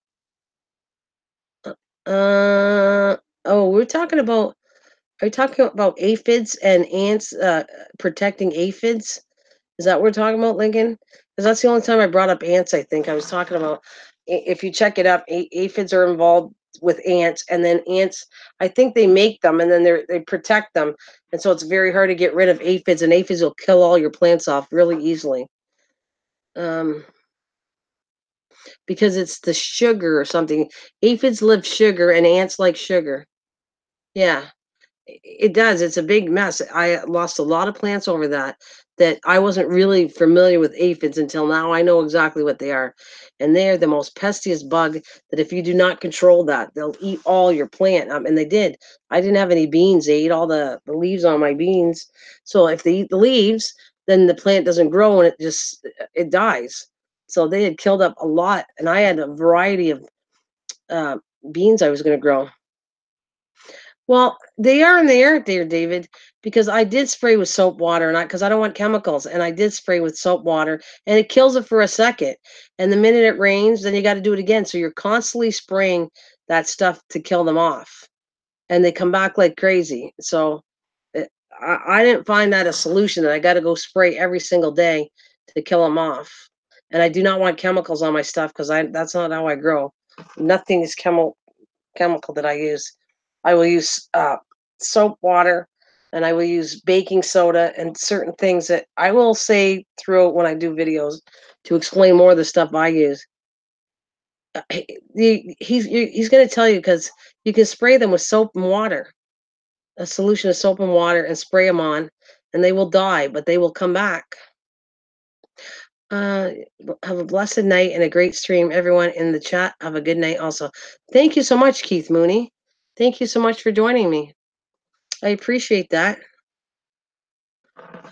Speaker 1: Oh, we're talking about. Are you talking about aphids and ants protecting aphids? Is that what we're talking about, Lincoln? Because that's the only time I brought up ants. I think I was talking about. If you check it up, aphids are involved with ants, and then ants. I think they make them, and then they protect them, and so it's very hard to get rid of aphids, and aphids will kill all your plants off really easily. Because it's the sugar or something. Aphids live sugar, and ants like sugar. Yeah. It does. It's a big mess. I lost a lot of plants over that I wasn't really familiar with aphids until now. I know exactly what they are. And they're the most pestiest bug that if you do not control that, they'll eat all your plant. And they did. I didn't have any beans. They ate all the leaves on my beans. So if they eat the leaves, then the plant doesn't grow and it dies. So they had killed up a lot, and I had a variety of uh, beans I was going to grow. Well, they are and they aren't there, David, because I did spray with soap water, and because I don't want chemicals, and I did spray with soap water, and it kills it for a second. And the minute it rains, then you got to do it again. So you're constantly spraying that stuff to kill them off, and they come back like crazy. So I didn't find that a solution that I got to go spray every single day to kill them off. And I do not want chemicals on my stuff because that's not how I grow. Nothing is chemical that I use. I will use soap water, and I will use baking soda and certain things that I will say throughout when I do videos to explain more of the stuff I use. He's going to tell you because you can spray them with soap and water, a solution of soap and water, and spray them on, and they will die, but they will come back. Uh, have a blessed night and a great stream, everyone in the chat. Have a good night also. Thank you so much, Keith Mooney. Thank you so much for joining me. I appreciate that.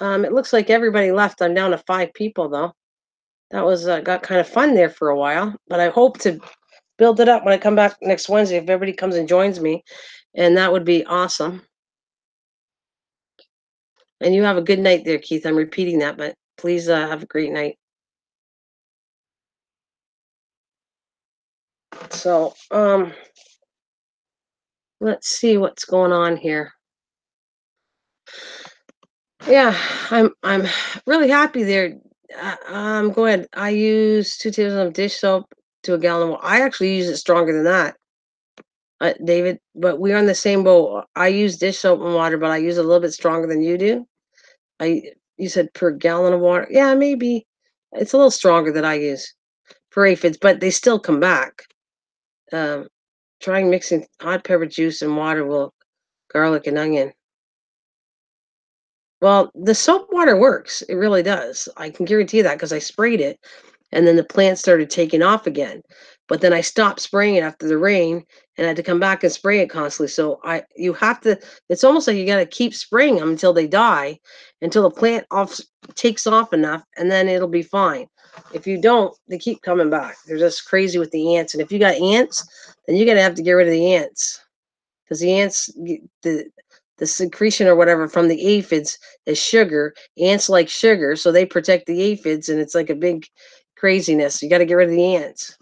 Speaker 1: It looks like everybody left. I'm down to 5 people though. That was got kind of fun there for a while, but I hope to build it up when I come back next Wednesday if everybody comes and joins me, and that would be awesome. And you have a good night there, Keith. I'm repeating that, but please have a great night. So, let's see what's going on here. Yeah, I'm really happy there. Go ahead. I use 2 tablespoons of dish soap to a gallon of water. I actually use it stronger than that, David. But we're on the same boat. I use dish soap and water, but I use it a little bit stronger than you do. You said per gallon of water. Yeah, maybe it's a little stronger than I use for aphids, but they still come back. Trying mixing hot pepper juice and water will garlic and onion. Well, the soap water works. It really does. I can guarantee that because I sprayed it, and then the plants started taking off again. But then I stopped spraying it after the rain and I had to come back and spray it constantly. So you have to, it's almost like you got to keep spraying them until they die, until the plant takes off enough, and then it'll be fine. If you don't, they keep coming back. They're just crazy with the ants. And if you got ants, then you're going to have to get rid of the ants because the ants, the secretion or whatever from the aphids is sugar. Ants like sugar, so they protect the aphids, and it's like a big craziness. You got to get rid of the ants.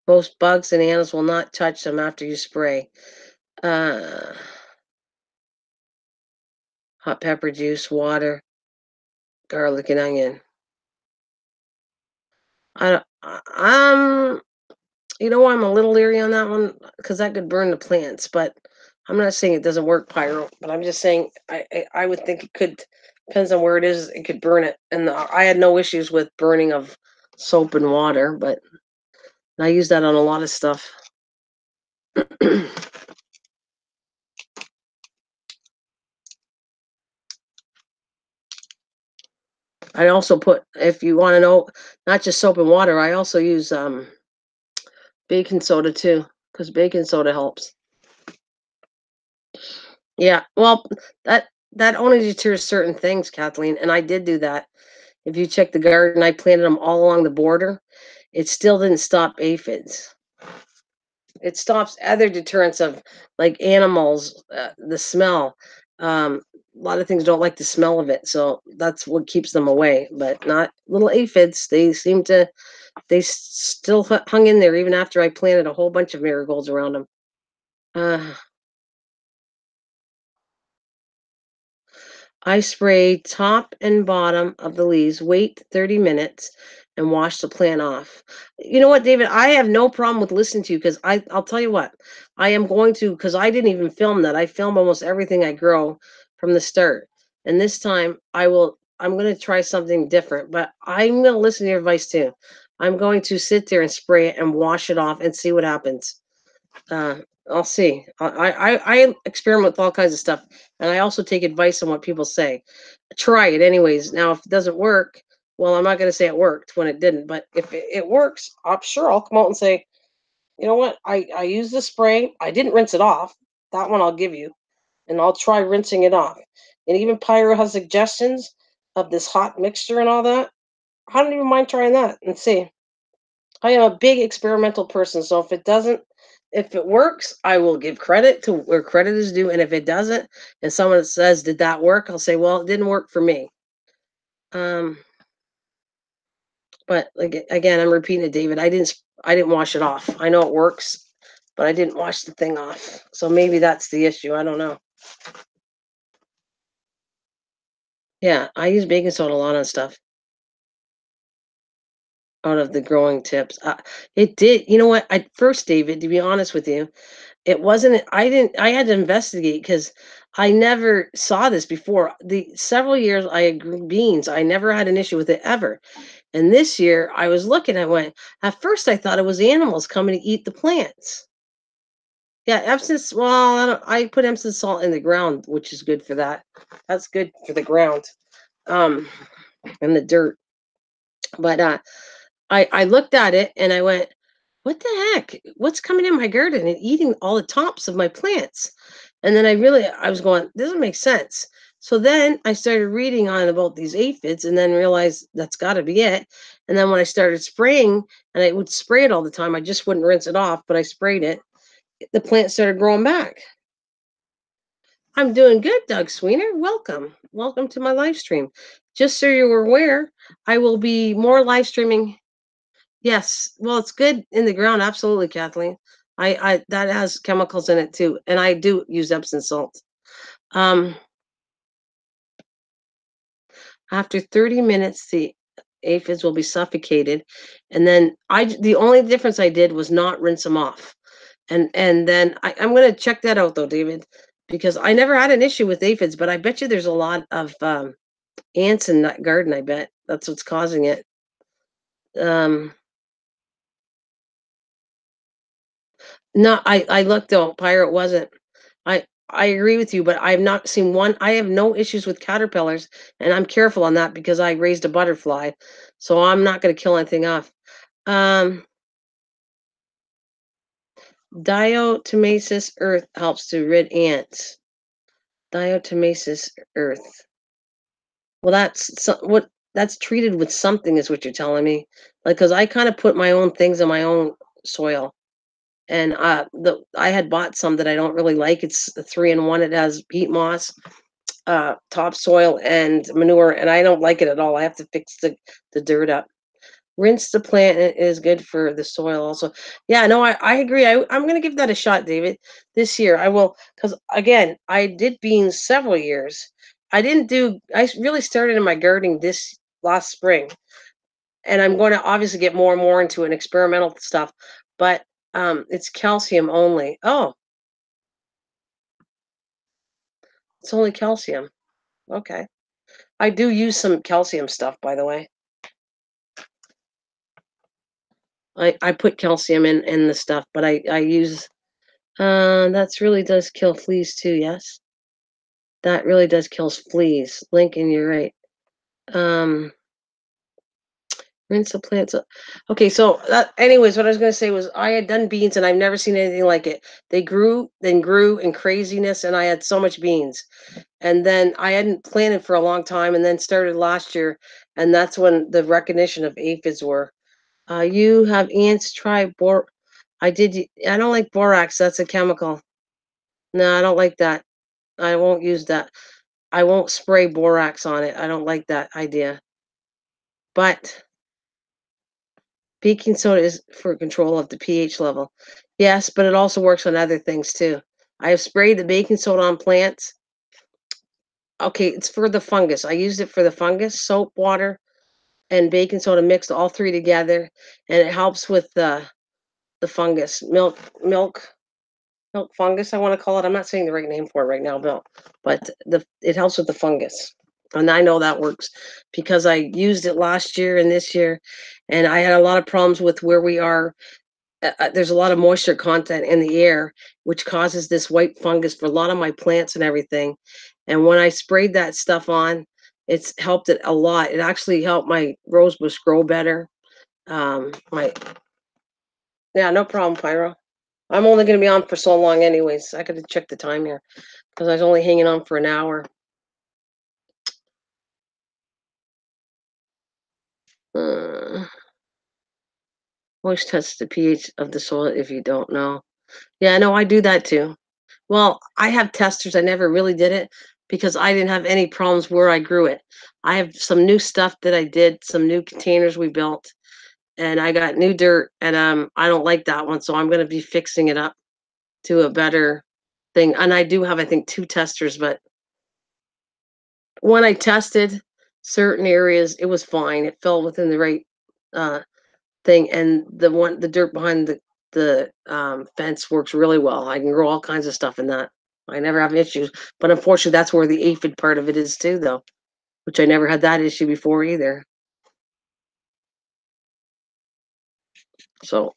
Speaker 1: Most bugs and animals will not touch them after you spray. Uh, Hot pepper juice, water, garlic, and onion. I'm, I'm a little leery on that one because that could burn the plants. But I'm not saying it doesn't work, pyro. But I'm just saying I would think it could. Depends on where it is. It could burn it, and I had no issues with burning of soap and water, but I use that on a lot of stuff. I also put, if you want to know, not just soap and water. I also use baking soda too, because baking soda helps. Yeah, well, that only deters certain things, Kathleen, and I did do that. If you check the garden, I planted them all along the border. It still didn't stop aphids. It stops other deterrents of like animals, the smell. A lot of things don't like the smell of it, so that's what keeps them away. But not little aphids. They seem to. Still hung in there even after I planted a whole bunch of marigolds around them. Uh, I spray top and bottom of the leaves, wait 30 minutes, and wash the plant off. You know what, David? I have no problem with listening to you because I'll tell you what, I am going to, because I didn't even film that. I film almost everything I grow from the start. And this time I'm going to try something different, but I'm going to listen to your advice too. I'm going to sit there and spray it and wash it off and see what happens. Uh, I'll see. I experiment with all kinds of stuff, and I also take advice on what people say. Try it anyways. Now, if it doesn't work, well, I'm not going to say it worked when it didn't. But if it works, I'm sure I'll come out and say, you know what? I used the spray. I didn't rinse it off. That one I'll give you, and I'll try rinsing it off. And even Pyro has suggestions of this hot mixture and all that. I don't even mind trying that and see. I am a big experimental person, so if it works, I will give credit to where credit is due, and if it doesn't, and someone says, "Did that work?" I'll say, "Well, it didn't work for me." Um, but like again, I'm repeating it, David. I didn't wash it off. I know it works, but I didn't wash the thing off. So maybe that's the issue. I don't know. Yeah, I use baking soda a lot on stuff out of the growing tips. It did. You know what? At first, David, to be honest with you, it wasn't I had to investigate because I never saw this before. The several years I had grew beans, I never had an issue with it ever. And this year I was looking, I went, at first I thought it was animals coming to eat the plants. Yeah, I put Epsom salt in the ground, which is good for that. That's good for the ground. Um and the dirt. But I looked at it and I went, what the heck? What's coming in my garden and eating all the tops of my plants? And then I was going, this doesn't make sense. So then I started reading on about these aphids and then realized that's got to be it. And then when I started spraying, and I would spray it all the time, I just wouldn't rinse it off, but I sprayed it, the plant started growing back. I'm doing good, Doug Sweener. Welcome. Welcome to my live stream. Just so you were aware, I will be more live streaming. Yes. Well, it's good in the ground. Absolutely, Kathleen. I that has chemicals in it too. And I do use Epsom salt. Um, After 30 minutes, the aphids will be suffocated. And then the only difference I did was not rinse them off. And then I'm gonna check that out though, David, because I never had an issue with aphids, but I bet you there's a lot of ants in that garden, I bet. That's what's causing it. Um No, I looked though, Pirate wasn't. I agree with you, but I've not seen one. I have no issues with caterpillars, and I'm careful on that because I raised a butterfly, so I'm not going to kill anything off. Um, Diatomaceous earth helps to rid ants. Diatomaceous earth. Well, what that's treated with something is what you're telling me. Like, cause I kind of put my own things in my own soil. And I had bought some that I don't really like. It's the 3-in-1. It has peat moss, topsoil, and manure, and I don't like it at all. I have to fix the dirt up. Rinse the plant. It is good for the soil also. Yeah, no, I agree. I'm gonna give that a shot, David. This year I will, because again, I did beans several years. I really started in my gardening this last spring, and I'm going to obviously get more and more into an experimental stuff, but it's calcium only. Oh, it's only calcium. Okay. I do use some calcium stuff, by the way. I put calcium in the stuff, but I use that's really does kill fleas too, yes. That really does kills fleas. Lincoln, you're right. Um Rinse the plants. Okay, so anyways, what I was gonna say was I had done beans and I've never seen anything like it. They grew, then grew in craziness, and I had so much beans. And then I hadn't planted for a long time, and then started last year, and that's when the recognition of aphids were. You have ants try bor. I don't like borax. That's a chemical. No, I don't like that. I won't use that. I won't spray borax on it. I don't like that idea. But baking soda is for control of the pH level. Yes, but it also works on other things too. I have sprayed the baking soda on plants. Okay, it's for the fungus. I used it for the fungus, soap, water, and baking soda mixed all three together, and it helps with the fungus. Milk fungus, I want to call it. I'm not saying the right name for it right now, Bill, but it helps with the fungus. And I know that works because I used it last year and this year, and I had a lot of problems with where we are. There's a lot of moisture content in the air, which causes this white fungus for a lot of my plants and everything. And when I sprayed that stuff on, it's helped it a lot. It actually helped my rose bush grow better. My Yeah, no problem, Pyro. I'm only going to be on for so long, anyways. I got to check the time here because I was only hanging on for an hour. Uh, Always test the pH of the soil if you don't know. Yeah, no, I do that too. Well, I have testers. I never really did it because I didn't have any problems where I grew it. I have some new stuff that I did, some new containers we built, and I got new dirt, and I don't like that one, so I'm going to be fixing it up to a better thing. And I do have, I think, two testers, but when I tested certain areas, it was fine. It fell within the right uh, thing, and the dirt behind the fence works really well. I can grow all kinds of stuff in that. I never have issues, but unfortunately, that's where the aphid part of it is too, though, which I never had that issue before either. So,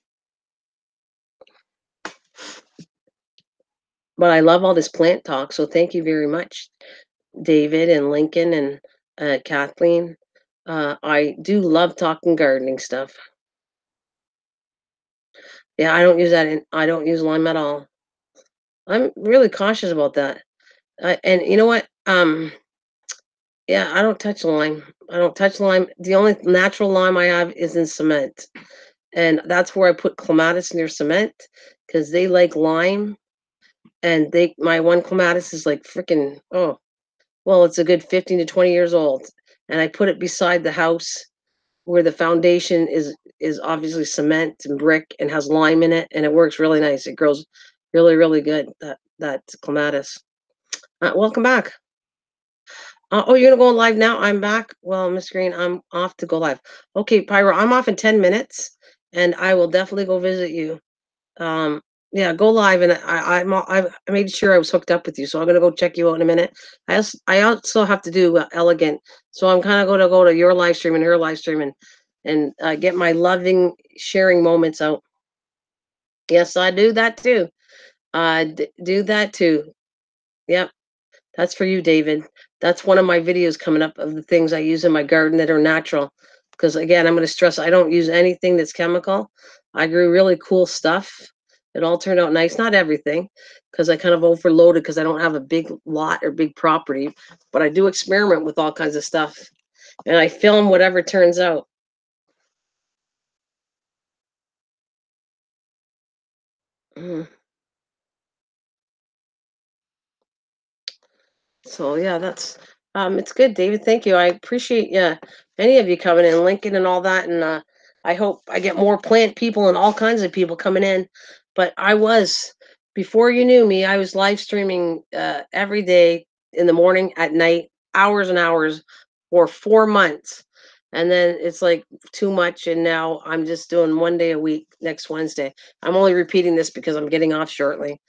Speaker 1: but I love all this plant talk. So thank you very much, David and Lincoln and Kathleen. I do love talking gardening stuff. Yeah, I don't use lime at all. I'm really cautious about that. And you know what? Yeah, I don't touch lime. I don't touch lime. The only natural lime I have is in cement, and that's where I put clematis near cement because they like lime. And my one clematis is like freaking well, it's a good 15 to 20 years old, and I put it beside the house where the foundation is obviously cement and brick and has lime in it, and it works really nice. It grows really, really good. That clematis. Welcome back. Oh, you're gonna go live now? I'm back. Well, Miss Green, I'm off to go live. Okay, Pyro, I'm off in 10 minutes, and I will definitely go visit you. Um, yeah, go live, and I made sure I was hooked up with you, so I'm gonna go check you out in a minute. I also have to do elegant, so I'm kind of going to go to your live stream and her live stream and get my loving sharing moments out. Yes, I do that too. Do that too. Yep. That's for you, David. That's one of my videos coming up of the things I use in my garden that are natural. Because again, I'm going to stress I don't use anything that's chemical. I grew really cool stuff. It all turned out nice. Not everything, because I kind of overloaded because I don't have a big lot or big property. But I do experiment with all kinds of stuff, and I film whatever turns out. Mm. So yeah, that's it's good, David. Thank you. I appreciate any of you coming in, Lincoln and all that, and I hope I get more plant people and all kinds of people coming in. But I was before you knew me, I was live streaming every day in the morning, at night, hours and hours for 4 months. And then it's like too much, and now I'm just doing one day a week next Wednesday. I'm only repeating this because I'm getting off shortly.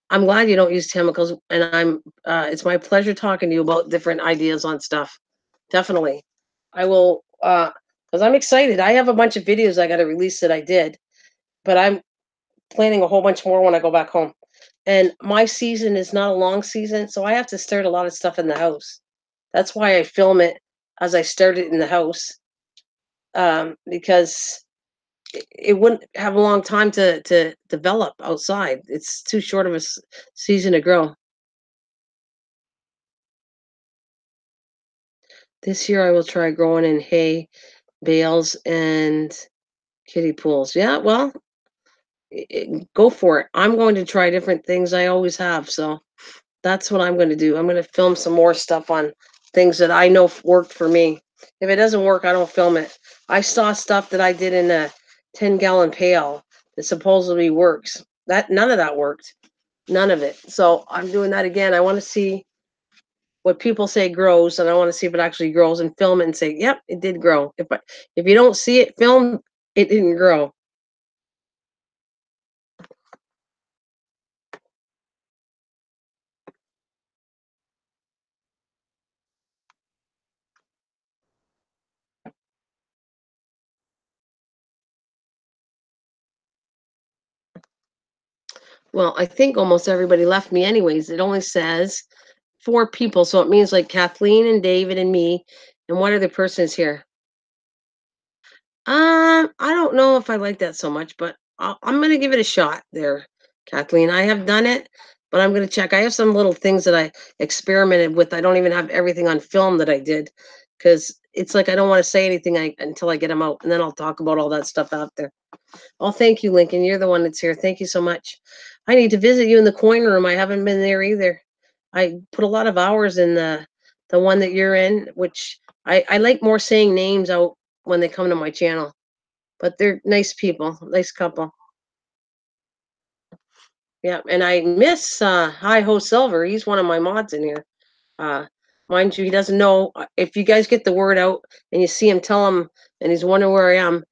Speaker 1: I'm glad you don't use chemicals, and it's my pleasure talking to you about different ideas on stuff. Definitely. I will, because I'm excited. I have a bunch of videos I got to release that I did, but I'm planning a whole bunch more when I go back home. And my season is not a long season, so I have to start a lot of stuff in the house. That's why I film it as I start it in the house, because it wouldn't have a long time to develop outside. It's too short of a season to grow. This year I will try growing in hay, bales, and kiddie pools. Yeah, well, go for it. I'm going to try different things. I always have. So that's what I'm going to do. I'm going to film some more stuff on things that I know worked for me. If it doesn't work, I don't film it. I saw stuff that I did in a 10-gallon pail that supposedly works. That none of that worked. None of it. So I'm doing that again. I want to see what people say grows, and I want to see if it actually grows and film it and say, "Yep, it did grow." If you don't see it filmed, it didn't grow. Well, I think almost everybody left me anyways. It only says 4 people, so it means like Kathleen and David and me, and one other person is here. I don't know if I like that so much, but I'm gonna give it a shot there, Kathleen. I have done it, but I'm gonna check. I have some little things that I experimented with. I don't even have everything on film that I did, because it's like I don't want to say anything until I get them out, and then I'll talk about all that stuff out there. Oh, thank you, Lincoln. You're the one that's here. Thank you so much. I need to visit you in the coin room. I haven't been there either. I put a lot of hours in the one that you're in, which I like more saying names out when they come to my channel. But they're nice people, nice couple. Yeah, and I miss Hi Ho Silver. He's one of my mods in here. Uh, Mind you, he doesn't know. If you guys get the word out and you see him, tell him, and he's wondering where I am.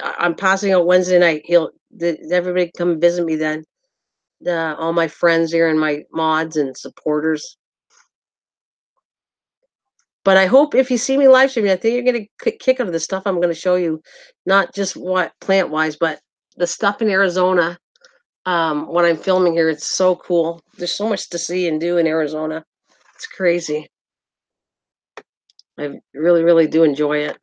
Speaker 1: I'm passing out Wednesday night. Everybody come visit me then. All my friends here and my mods and supporters. But I hope if you see me live streaming, I think you're gonna kick out of the stuff I'm gonna show you, not just what plant wise, but the stuff in Arizona. When I'm filming here, it's so cool. There's so much to see and do in Arizona. It's crazy. I really, really do enjoy it.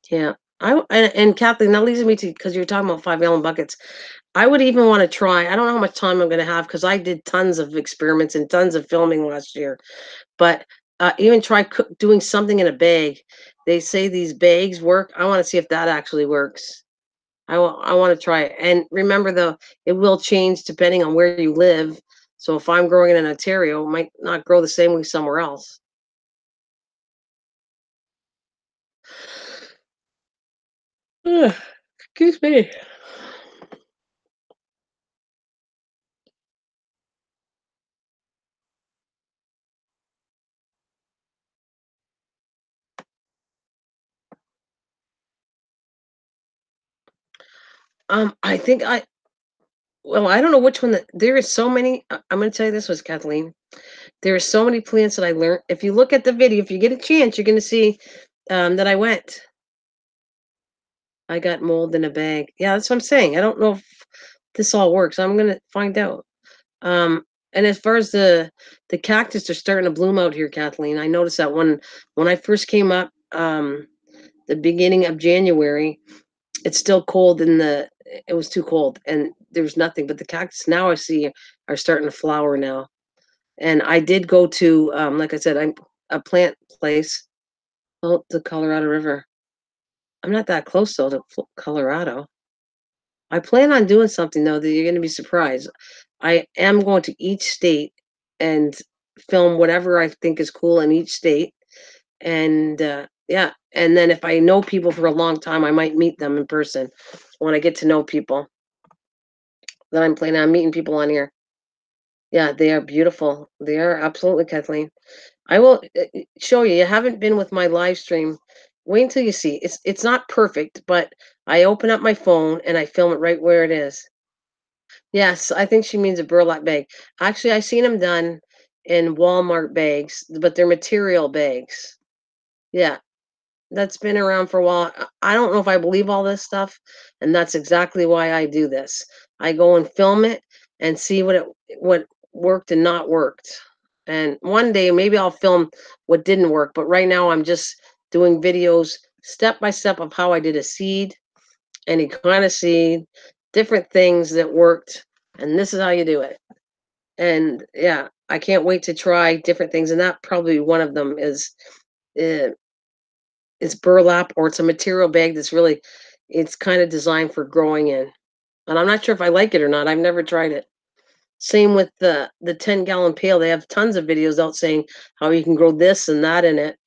Speaker 1: Yeah. And Kathleen, that leads me to, because you're talking about 5 gallon buckets. I would even want to try. I don't know how much time I'm going to have because I did tons of experiments and tons of filming last year. But even try doing something in a bag. They say these bags work. I want to see if that actually works. I want to try it. And remember, though, it will change depending on where you live. So if I'm growing it in Ontario, it might not grow the same way somewhere else. Excuse me. I think well, I don't know which one there is so many. I'm going to tell you this was Kathleen. There are so many plants that I learned. If you look at the video, if you get a chance, you're going to see that I went. I got mold in a bag. Yeah, that's what I'm saying. I don't know if this all works. I'm gonna find out. Um, and as far as the cactus are starting to bloom out here, Kathleen. I noticed that when I first came up, the beginning of January, it's still cold in the it was too cold and there was nothing. But the cactus now I see are starting to flower now. And I did go to like I said, I'm a plant place. Oh, the Colorado River. I'm not that close though to Colorado. I plan on doing something though that you're going to be surprised. I am going to each state and film whatever I think is cool in each state. And yeah, and then if I know people for a long time, I might meet them in person when I get to know people. Then I'm planning on meeting people on here. Yeah, they are beautiful. They are absolutely, Kathleen. I will show you. You haven't been with my live stream. Wait until you see. It's not perfect, but I open up my phone and I film it right where it is. Yes, I think she means a burlap bag. Actually, I seen them done in Walmart bags, but they're material bags. Yeah, that's been around for a while. I don't know if I believe all this stuff, and that's exactly why I do this. I go and film it and see what worked and not worked. And one day maybe I'll film what didn't work, but right now I'm just doing videos step by step of how I did a seed, any kind of seed, different things that worked, and this is how you do it. And yeah, I can't wait to try different things, and that probably one of them uh, is burlap, or it's a material bag that's really it's kind of designed for growing in. And I'm not sure if I like it or not. I've never tried it. Same with the 10-gallon pail. They have tons of videos out saying how you can grow this and that in it.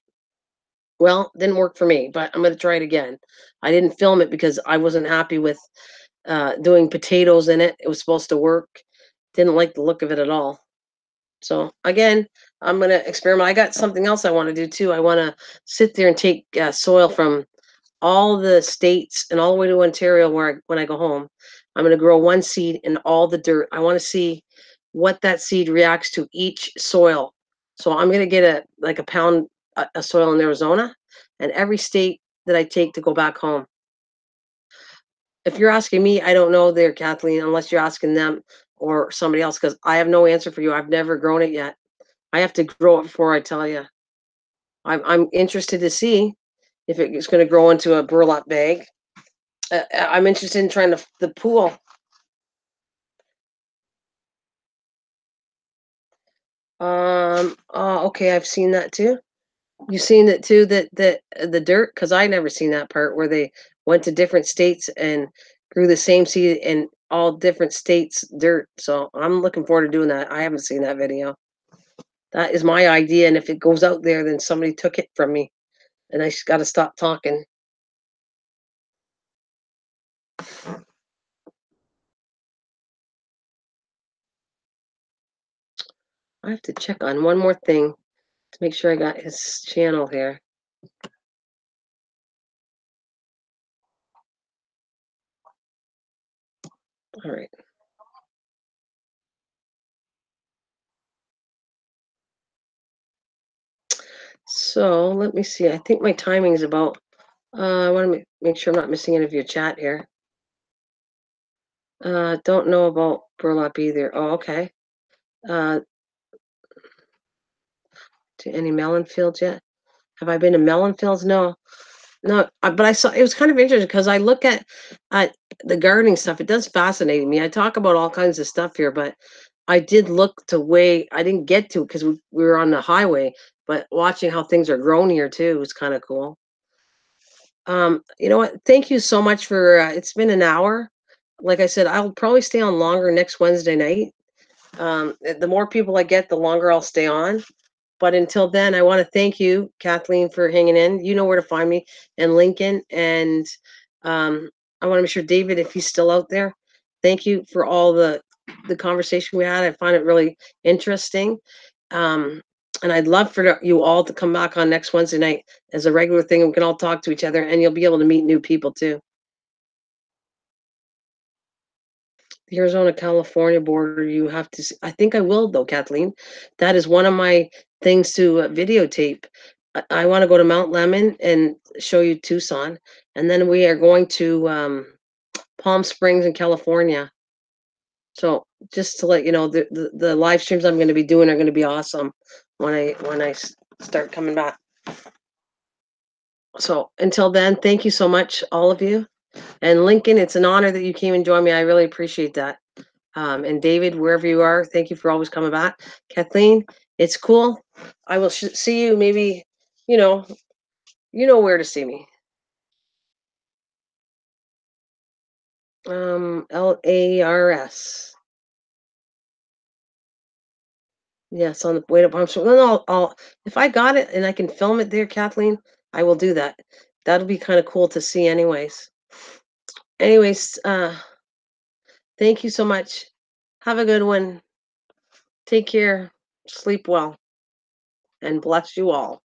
Speaker 1: Well, didn't work for me, but I'm going to try it again. I didn't film it because I wasn't happy with doing potatoes in it. It was supposed to work. Didn't like the look of it at all. So again, I'm gonna experiment. I got something else I want to do too. I want to sit there and take soil from all the states and all the way to Ontario when I go home. I'm gonna grow one seed in all the dirt. I want to see what that seed reacts to each soil. So I'm gonna get a pound a soil in Arizona, and every state that I take to go back home. If you're asking me, I don't know there, Kathleen, unless you're asking them or somebody else, because I have no answer for you. I've never grown it yet. I have to grow it before I tell you. I'm interested to see if it's going to grow into a burlap bag. I'm interested in trying the pool. Okay, I've seen that too. You seen it too? That the dirt? Because I never seen that part where they went to different states and grew the same seed in all different states dirt. So I'm looking forward to doing that. I haven't seen that video. That is my idea, and if it goes out there, then somebody took it from me, and I just got to stop talking. I have to check on one more thing to make sure I got his channel here. All right. So let me see. I think my timing is about. I want to make sure I'm not missing any of your chat here. Don't know about burlap either. Oh, okay. Uh, to any melon fields yet? Have I been to melon fields? No, no. But I saw it was kind of interesting because I look at the gardening stuff. It does fascinate me. I talk about all kinds of stuff here, but I did look to way I didn't get to because we were on the highway. But watching how things are grown here too was kind of cool. You know what? Thank you so much for it's been an hour. Like I said, I'll probably stay on longer next Wednesday night. The more people I get, the longer I'll stay on. But until then, I want to thank you, Kathleen, for hanging in. You know where to find me and Lincoln. And I want to make sure David, if he's still out there, thank you for all the conversation we had. I find it really interesting. Um, and I'd love for you all to come back on next Wednesday night as a regular thing. And we can all talk to each other, and you'll be able to meet new people too. The Arizona California border, you have to I think I will though, Kathleen. That is one of my things to videotape. I want to go to Mount Lemon and show you Tucson, and then we are going to Palm Springs in California. So just to let you know, the live streams I'm going to be doing are going to be awesome when I start coming back. So until then, thank you so much, all of you. And Lincoln, it's an honor that you came and joined me. I really appreciate that. And David, wherever you are, thank you for always coming back. Kathleen, it's cool. I will see you maybe, you know, where to see me. LARS. Yes, on the way to Palm Springs. No, I'll if I got it and I can film it there, Kathleen, I will do that. That'll be kind of cool to see anyways. Anyways, thank you so much. Have a good one. Take care. Sleep well. And bless you all.